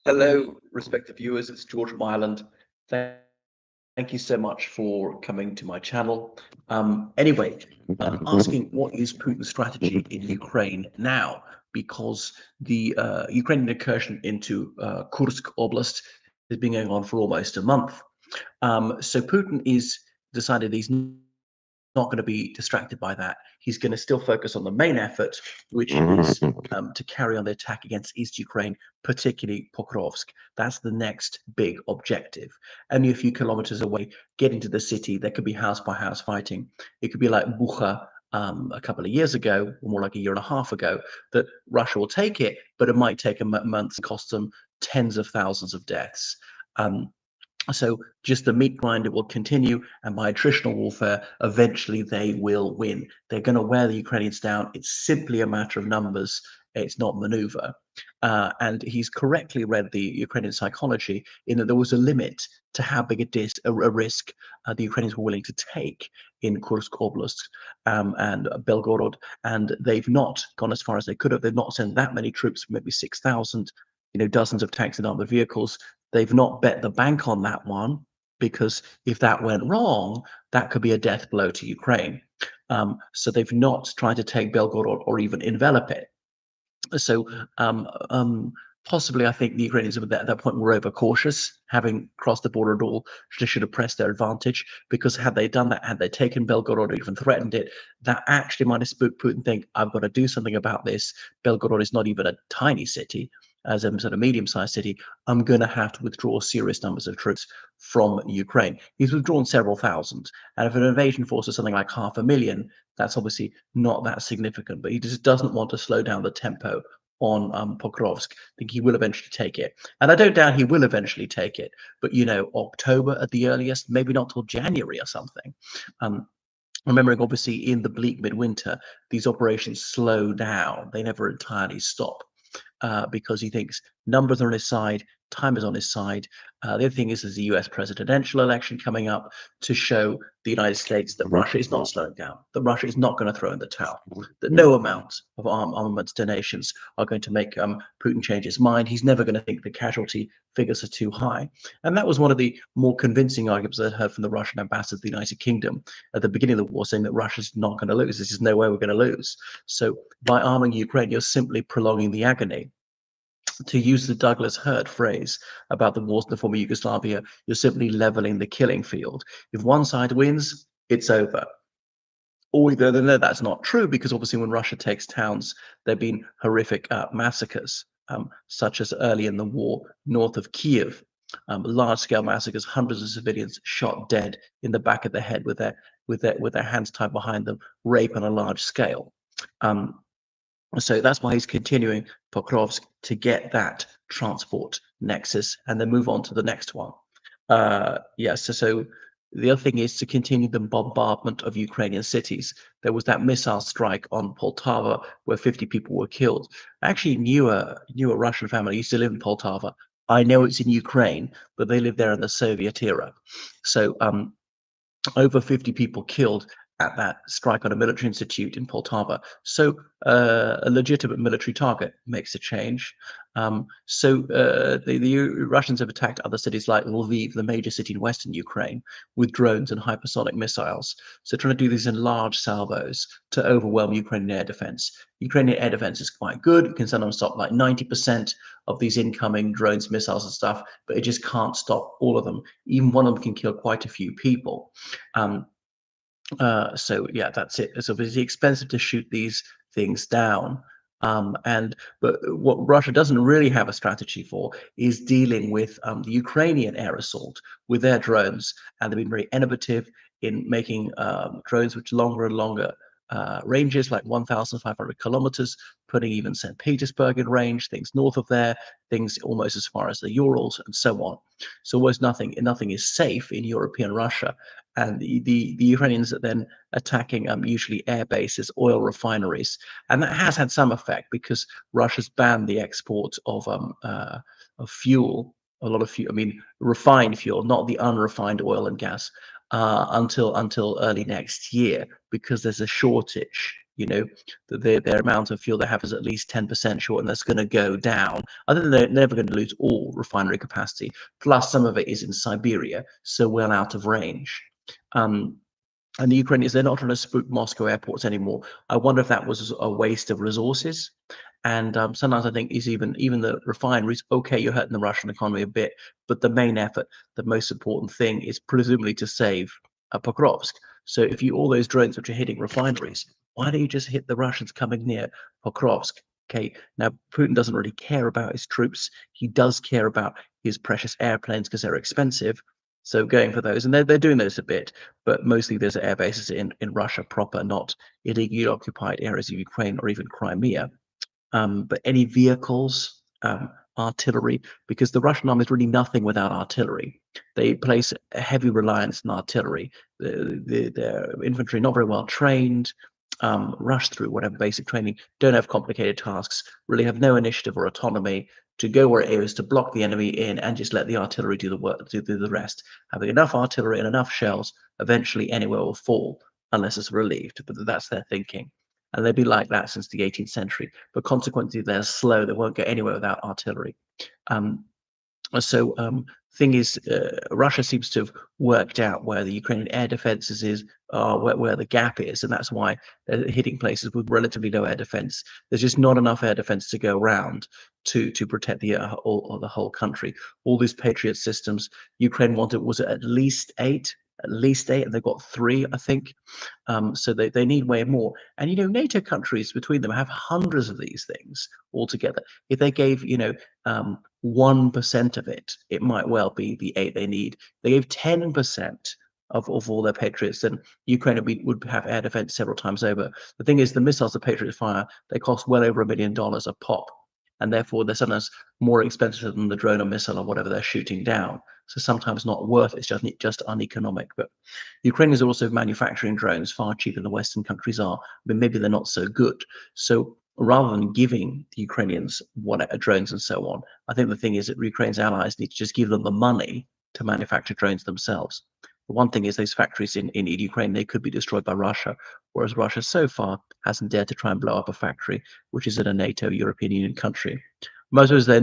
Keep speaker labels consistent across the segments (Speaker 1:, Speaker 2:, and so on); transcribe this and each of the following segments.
Speaker 1: Hello, respected viewers. It's George from Ireland. Thank thank you so much for coming to my channel. Anyway, I'm asking what is Putin's strategy in Ukraine now? Because the Ukrainian incursion into Kursk Oblast has been going on for almost a month. So Putin is decided he's not going to be distracted by that. He's going to still focus on the main effort, which is to carry on the attack against East Ukraine, particularly Pokrovsk. That's the next big objective. Only a few kilometers away, get into the city. There could be house by house fighting. It could be like Bucha a couple of years ago, or more like a year and a half ago, that Russia will take it, but it might take a month and cost them tens of thousands of deaths. Um, so just the meat grinder will continue, and by attritional warfare, eventually they will win. They're going to wear the Ukrainians down. It's simply a matter of numbers. It's not maneuver. And he's correctly read the Ukrainian psychology in that there was a limit to how big a risk the Ukrainians were willing to take in Kursk Oblast and Belgorod. And they've not gone as far as they could have. They've not sent that many troops, maybe 6,000, dozens of tanks and armored vehicles. They've not bet the bank on that one because if that went wrong, that could be a death blow to Ukraine. So they've not tried to take Belgorod or even envelop it. So possibly, I think the Ukrainians at that point were overcautious, having crossed the border at all. They should have pressed their advantage because had they done that, had they taken Belgorod or even threatened it, that actually might have spooked Putin. Think I've got to do something about this. Belgorod is not even a tiny city, as a sort of medium-sized city. I'm going to have to withdraw serious numbers of troops from Ukraine. He's withdrawn several thousand, and if an invasion force is something like 500,000, that's obviously not that significant. But he just doesn't want to slow down the tempo on Pokrovsk. I think he will eventually take it, and I don't doubt he will eventually take it. But October at the earliest, maybe not till January or something. Um, Remembering, obviously, in the bleak midwinter, these operations slow down. They never entirely stop because he thinks numbers are on his side, time is on his side. The other thing is there's a US presidential election coming up to show the United States that Russia is not slowing down, that Russia is not going to throw in the towel, that no amount of armaments donations are going to make Putin change his mind. He's never going to think the casualty figures are too high. And that was one of the more convincing arguments I heard from the Russian ambassador to the United Kingdom at the beginning of the war, saying that Russia's not going to lose. There's just no way we're going to lose. So by arming Ukraine, you're simply prolonging the agony. To use the Douglas Hurt phrase about the wars in the former Yugoslavia, you're simply leveling the killing field. If one side wins, it's over. Or no, that's not true, because obviously when Russia takes towns, there have been horrific massacres, such as early in the war north of Kiev, large-scale massacres, hundreds of civilians shot dead in the back of the head with their hands tied behind them, rape on a large scale. So that's why he's continuing Pokrovsk to get that transport nexus and then move on to the next one. So the other thing is to continue the bombardment of Ukrainian cities. There was that missile strike on Poltava where 50 people were killed. I actually knew a Russian family used to live in Poltava. I know it's in Ukraine, but they lived there in the Soviet era. So over 50 people killed at that strike on a military institute in Poltava. So a legitimate military target makes a change. The Russians have attacked other cities like Lviv, the major city in western Ukraine, with drones and hypersonic missiles. So trying to do these in large salvos to overwhelm Ukrainian air defense. Ukrainian air defense is quite good. It can sometimes stop like 90% of these incoming drones, missiles and stuff, but it just can't stop all of them. Even one of them can kill quite a few people. So yeah, that's it. It's obviously expensive to shoot these things down. But what Russia doesn't really have a strategy for is dealing with the Ukrainian air assault with their drones, and they've been very innovative in making drones which longer and longer ranges, like 1,500 kilometers, putting even St. Petersburg in range, things north of there, things almost as far as the Urals, and so on. So almost nothing is safe in European Russia. And the Ukrainians are then attacking usually air bases, oil refineries, and that has had some effect because Russia's banned the export of fuel, a lot of fuel. I mean, refined fuel, not the unrefined oil and gas, until early next year, because there's a shortage that their amount of fuel they have is at least 10% short, and that's going to go down. I think they're never going to lose all refinery capacity. Plus, some of it is in Siberia, so well out of range. And the Ukrainians, they're not trying to spook Moscow airports anymore. I wonder if that was a waste of resources. And sometimes I think is even the refineries, okay, you're hurting the Russian economy a bit, but the main effort, the most important thing is presumably to save Pokrovsk. So if you all those drones which are hitting refineries, why don't you just hit the Russians coming near Pokrovsk? Okay, now Putin doesn't really care about his troops. He does care about his precious airplanes because they're expensive. So going for those, and they're doing those a bit, but mostly there's air bases in Russia proper, not illegally occupied areas of Ukraine or even Crimea. But any vehicles, artillery, because the Russian army is really nothing without artillery. They place a heavy reliance on artillery. Their infantry not very well trained, rush through whatever basic training, don't have complicated tasks, really have no initiative or autonomy to go where it is, to block the enemy in and just let the artillery do the work, do the rest. Having enough artillery and enough shells, eventually anywhere will fall unless it's relieved. But that's their thinking. And they've been like that since the 18th century. But consequently, they're slow. They won't go anywhere without artillery. Thing is, Russia seems to have worked out where the Ukrainian air defenses is, where the gap is, and that's why they're hitting places with relatively low air defense. There's just not enough air defense to go around to protect the whole country. All these Patriot systems, Ukraine wanted was at least eight, and they've got 3, I think. So they need way more. And NATO countries between them have hundreds of these things altogether. If they gave 1% of it, it might well be the 8 they need. They gave 10% of all their Patriots, then Ukraine would have air defense several times over. The thing is, the missiles the Patriots fire, they cost well over $1 million a pop. And therefore, they're sometimes more expensive than the drone or missile or whatever they're shooting down. So sometimes not worth it. It's just uneconomic. But Ukraine is also manufacturing drones far cheaper than the Western countries are, but maybe they're not so good. So rather than giving the Ukrainians drones and so on, I think the thing is that Ukraine's allies need to just give them the money to manufacture drones themselves. The one thing is those factories in Ukraine, they could be destroyed by Russia, whereas Russia so far hasn't dared to try and blow up a factory, which is in a NATO European Union country. Most of they're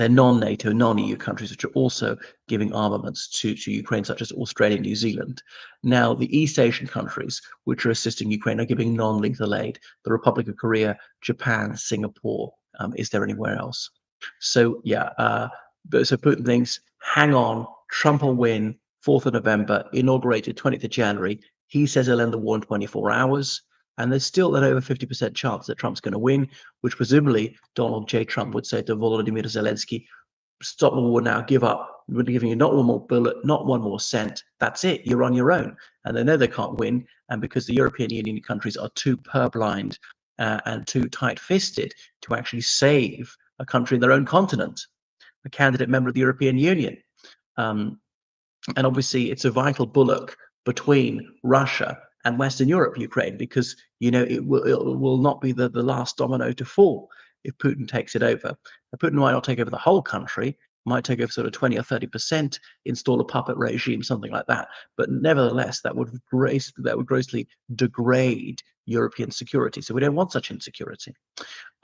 Speaker 1: non-NATO, non-EU countries, which are also giving armaments to Ukraine, such as Australia and New Zealand. Now, the East Asian countries, which are assisting Ukraine, are giving non-lethal aid. The Republic of Korea, Japan, Singapore. Is there anywhere else? So, so Putin thinks, hang on, Trump will win, 4th of November, inaugurated 20th of January. He says he'll end the war in 24 hours. And there's still an over 50% chance that Trump's going to win, which presumably Donald J. Trump would say to Volodymyr Zelensky, stop the war now, give up. We're giving you not one more bullet, not one more cent. That's it. You're on your own. And they know they can't win. And because the European Union countries are too purblind and too tight-fisted to actually save a country in their own continent, a candidate member of the European Union. And obviously, it's a vital bullock between Russia and Western Europe, Ukraine, because it will not be the last domino to fall if Putin takes it over. Now, Putin might not take over the whole country, might take over sort of 20 or 30%, install a puppet regime, something like that. But nevertheless, that would grossly degrade European security. So we don't want such insecurity.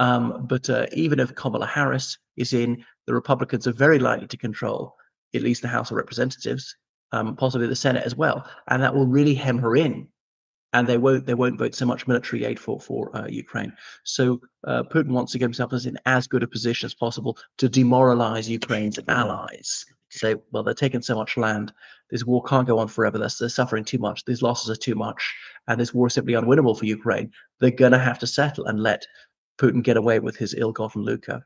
Speaker 1: But even if Kamala Harris is in, the Republicans are very likely to control at least the House of Representatives, possibly the Senate as well, and that will really hem her in. And they won't vote so much military aid for Ukraine. So Putin wants to get himself in as good a position as possible to demoralize Ukraine's allies. Say, well, they're taking so much land. This war can't go on forever. They're suffering too much. These losses are too much. And this war is simply unwinnable for Ukraine. They're going to have to settle and let Putin get away with his ill-gotten lucre.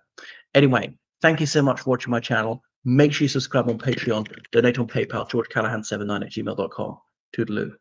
Speaker 1: Anyway, thank you so much for watching my channel. Make sure you subscribe on Patreon, donate on PayPal, georgecallahan79@gmail.com. Toodaloo.